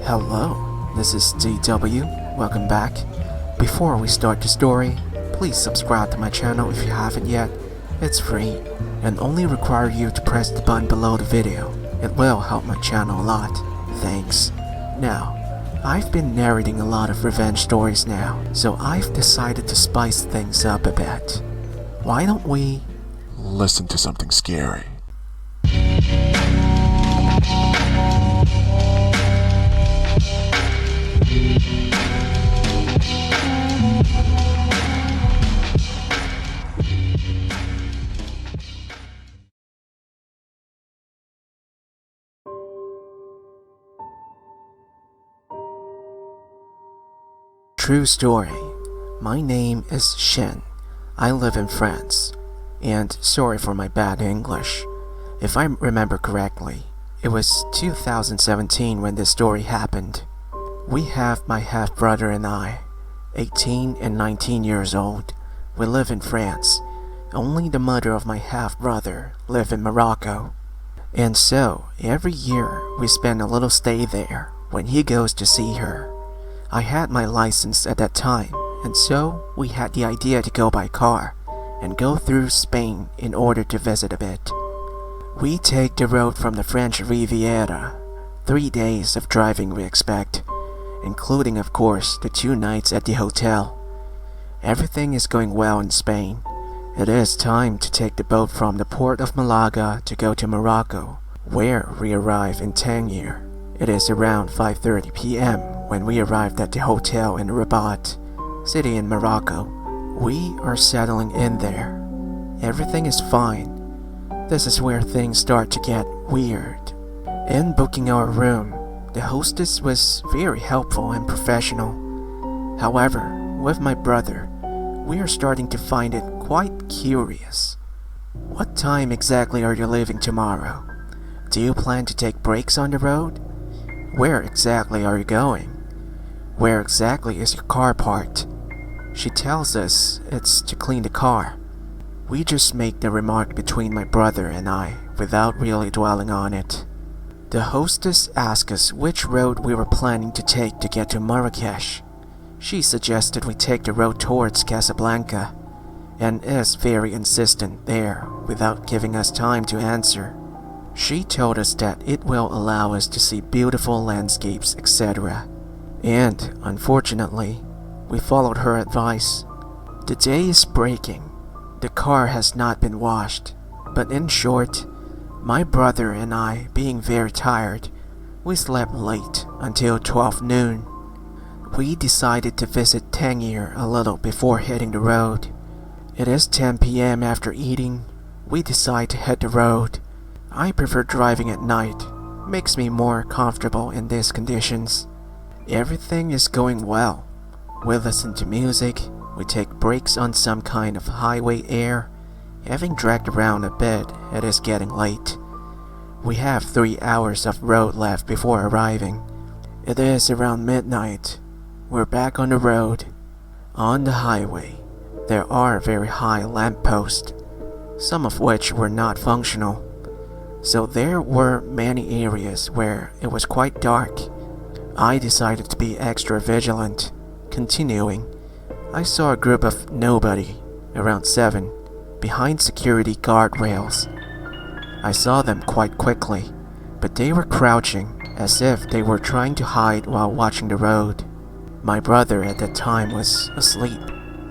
Hello, this is DW. Welcome back. Before we start the story, please subscribe to my channel if you haven't yet. It's free and only require you to press the button below the video. It will help my channel a lot. Thanks. Now, I've been narrating a lot of revenge stories now, so I've decided to spice things up a bit. Why don't we listen to something scary? True story. My name is Shen. I live in France. And sorry for my bad English. If I remember correctly, it was 2017 when this story happened. We have my half-brother and I, 18 and 19 years old. We live in France. Only the mother of my half-brother live in Morocco. And so, every year we spend a little stay there when he goes to see her. I had my license at that time, and so we had the idea to go by car and go through Spain in order to visit a bit. We take the road from the French Riviera. 3 days of driving we expect, including of course the 2 nights at the hotel. Everything is going well in Spain. It is time to take the boat from the port of Malaga to go to Morocco, where we arrive in Tangier. It is around 5:30 p.m. when we arrived at the hotel in Rabat, city in Morocco. We are settling in there. Everything is fine. This is where things start to get weird. In booking our room, the hostess was very helpful and professional. However, with my brother, we are starting to find it quite curious. What time exactly are you leaving tomorrow? Do you plan to take breaks on the road? Where exactly are you going? Where exactly is your car parked? She tells us it's to clean the car. We just make the remark between my brother and I without really dwelling on it. The hostess asked us which road we were planning to take to get to Marrakesh. She suggested we take the road towards Casablanca and is very insistent there without giving us time to answer. She told us that it will allow us to see beautiful landscapes, etc. And, unfortunately, we followed her advice. The day is breaking. The car has not been washed. But in short, my brother and I, being very tired, we slept late until 12 noon. We decided to visit Tangier a little before hitting the road. It is 10 p.m. after eating. We decide to hit the road. I prefer driving at night. Makes me more comfortable in these conditions. Everything is going well. We listen to music. We take breaks on some kind of highway air. Having dragged around a bit, it is getting late. We have 3 hours of road left before arriving. It is around midnight. We're back on the road. On the highway, there are very high lampposts, some of which were not functional. So there were many areas where it was quite dark. I decided to be extra vigilant. Continuing, I saw a group of nobody, around 7, behind security guardrails. I saw them quite quickly, but they were crouching as if they were trying to hide while watching the road. My brother at that time was asleep.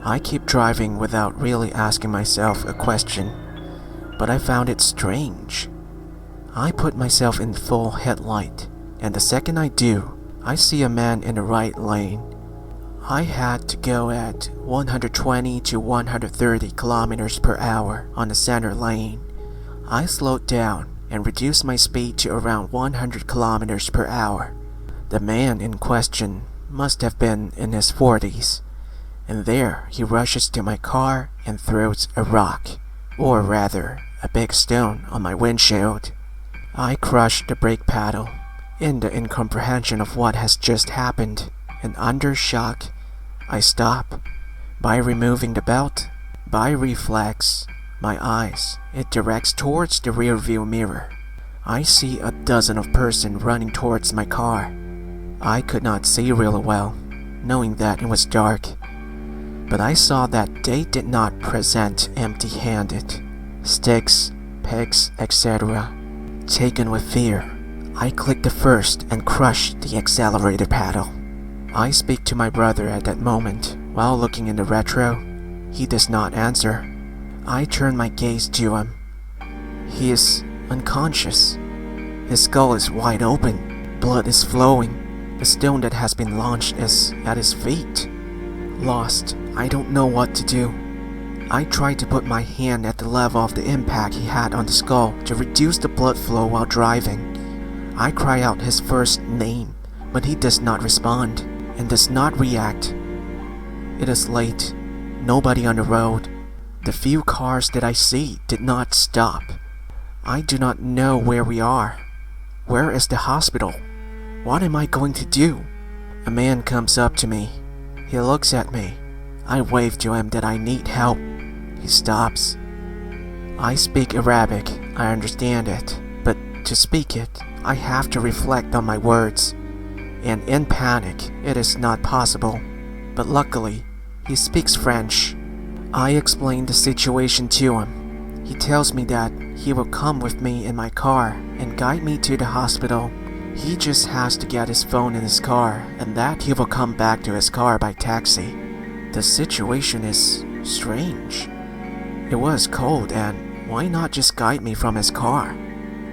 I keep driving without really asking myself a question, but I found it strange. I put myself in full headlight, and the second I do, I see a man in the right lane. I had to go at 120 to 130 kilometers per hour on the center lane. I slowed down and reduced my speed to around 100 kilometers per hour. The man in question must have been in his 40s, and there he rushes to my car and throws a rock, or rather, a big stone on my windshield. I crushed the brake pedal in the incomprehension of what has just happened, and under shock, I stop. By removing the belt, by reflex, my eyes, it directs towards the rear view mirror. I see a dozen of persons running towards my car. I could not see really well, knowing that it was dark, but I saw that they did not present empty-handed. Sticks, picks, etc. Taken with fear, I clicked the first and crushed the accelerator pedal. I speak to my brother at that moment while looking in the retro. He does not answer. I turn my gaze to him. He is unconscious. His skull is wide open. Blood is flowing. The stone that has been launched is at his feet. Lost, I don't know what to do. I try to put my hand at the level of the impact he had on the skull to reduce the blood flow while driving. I cry out his first name, but he does not respond and does not react. It is late. Nobody on the road. The few cars that I see did not stop. I do not know where we are. Where is the hospital? What am I going to do? A man comes up to me. He looks at me. I wave to him that I need help. He stops. I speak Arabic. I understand it. But to speak it, I have to reflect on my words. And in panic, it is not possible. But luckily, he speaks French. I explain the situation to him. He tells me that he will come with me in my car and guide me to the hospital. He just has to get his phone in his car and that he will come back to his car by taxi. The situation is strange. It was cold and why not just guide me from his car?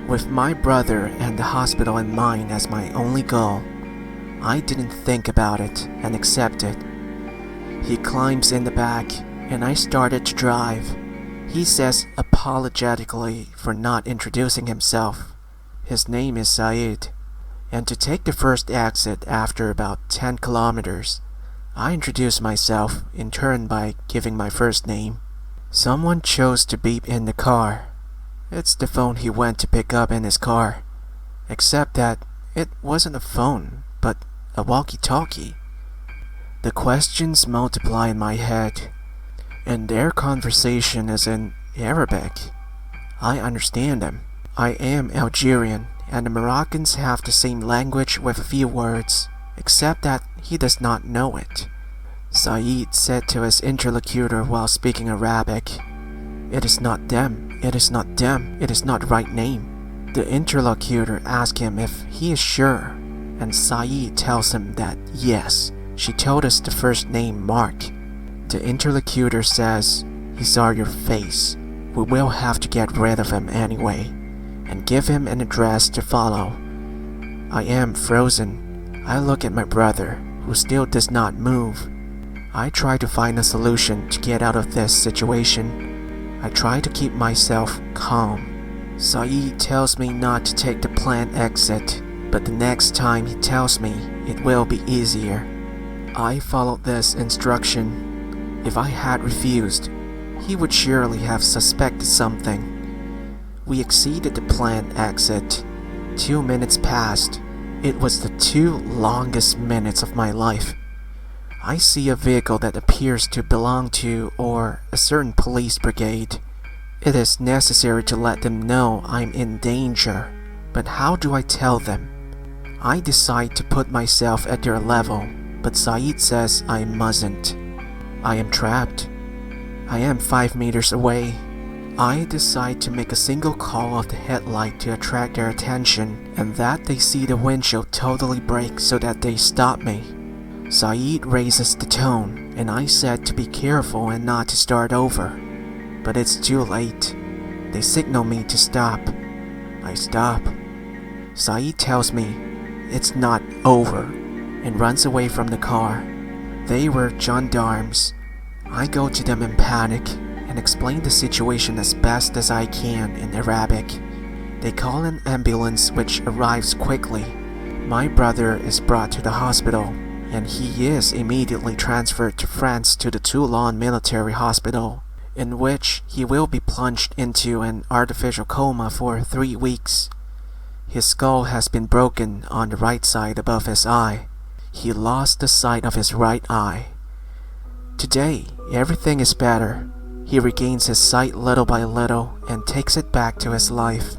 With my brother and the hospital in mind as my only goal, I didn't think about it and accept it. He climbs in the back and I started to drive. He says apologetically for not introducing himself. His name is Saeed, and to take the first exit after about 10 kilometers, I introduce myself in turn by giving my first name. Someone chose to beep in the car. It's the phone he went to pick up in his car, except that it wasn't a phone, but a walkie-talkie. The questions multiply in my head, and their conversation is in Arabic. I understand them. I am Algerian, and the Moroccans have the same language with a few words, except that he does not know it. Saeed said to his interlocutor while speaking Arabic, "It is not them, it is not them, it is not the right name." The interlocutor asks him if he is sure, and Saeed tells him that yes, she told us the first name Mark. The interlocutor says, "He saw your face. We will have to get rid of him anyway, and give him an address to follow." I am frozen. I look at my brother, who still does not move. I try to find a solution to get out of this situation. I try to keep myself calm. Saeed tells me not to take the planned exit, but the next time he tells me it will be easier. I followed this instruction. If I had refused, he would surely have suspected something. We exceeded the planned exit. 2 minutes passed. It was the 2 longest minutes of my life. I see a vehicle that appears to belong to or a certain police brigade. It is necessary to let them know I'm in danger, but how do I tell them? I decide to put myself at their level, but Saeed says I mustn't. I am trapped. I am 5 meters away. I decide to make a single call of the headlight to attract their attention, and that they see the windshield totally break so that they stop me. Saeed raises the tone, and I said to be careful and not to start over. But it's too late. They signal me to stop. I stop. Saeed tells me it's not over and runs away from the car. They were gendarmes. I go to them in panic and explain the situation as best as I can in Arabic. They call an ambulance which arrives quickly. My brother is brought to the hospital and he is immediately transferred to France to the Toulon military hospital, in which he will be plunged into an artificial coma for 3 weeks. His skull has been broken on the right side above his eye. He lost the sight of his right eye. Today, everything is better. He regains his sight little by little and takes it back to his life.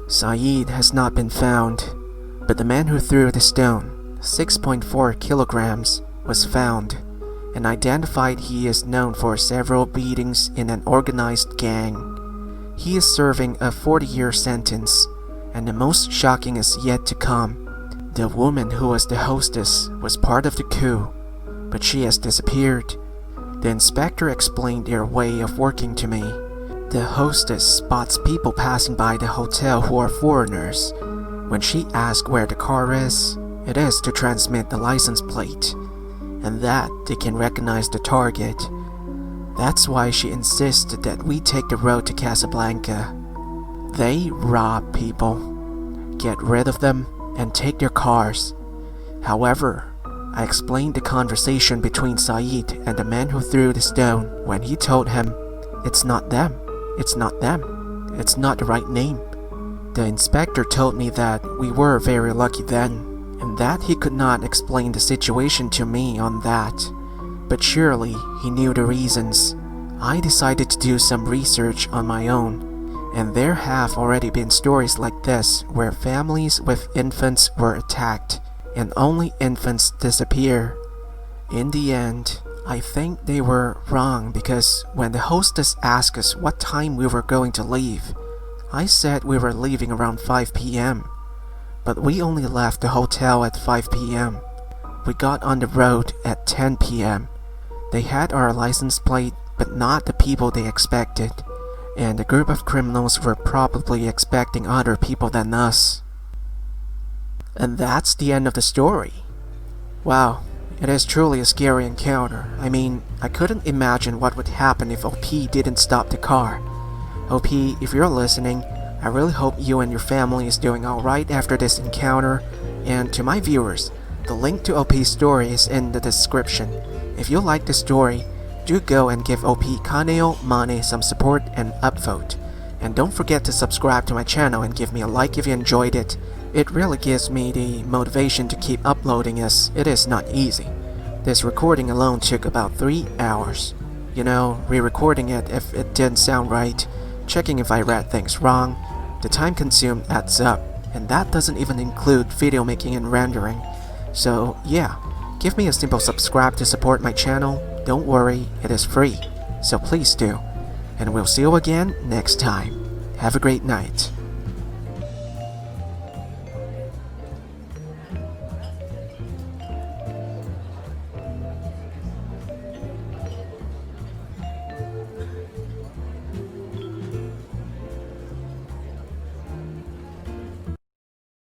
Saeed has not been found, but the man who threw the stone 6.4 kilograms, was found and identified he is known for several beatings in an organized gang. He is serving a 40-year sentence, and the most shocking is yet to come. The woman who was the hostess was part of the coup, but she has disappeared. The inspector explained their way of working to me. The hostess spots people passing by the hotel who are foreigners. When she asks where the car is, it is to transmit the license plate, and that they can recognize the target. That's why she insisted that we take the road to Casablanca. They rob people, get rid of them, and take their cars. However, I explained the conversation between Saeed and the man who threw the stone when he told him, "It's not them, it's not them, it's not the right name." The inspector told me that we were very lucky then, and that he could not explain the situation to me on that. But surely he knew the reasons. I decided to do some research on my own, and there have already been stories like this where families with infants were attacked and only infants disappear. In the end, I think they were wrong because when the hostess asked us what time we were going to leave, I said we were leaving around 5 p.m. But we only left the hotel at 5 p.m. We got on the road at 10 p.m. They had our license plate, but not the people they expected, and the group of criminals were probably expecting other people than us. And that's the end of the story. Wow, it is truly a scary encounter. I mean, I couldn't imagine what would happen if OP didn't stop the car. OP, if you're listening, I really hope you and your family is doing alright after this encounter. And to my viewers, the link to OP's story is in the description. If you like the story, do go and give OP Kaneo Mane some support and upvote. And don't forget to subscribe to my channel and give me a like if you enjoyed it. It really gives me the motivation to keep uploading as it is not easy. This recording alone took about 3 hours. You know, re-recording it if it didn't sound right, checking if I read things wrong. The time consumed adds up, and that doesn't even include video making and rendering. So yeah, give me a simple subscribe to support my channel. Don't worry, it is free, so please do. And we'll see you again next time. Have a great night.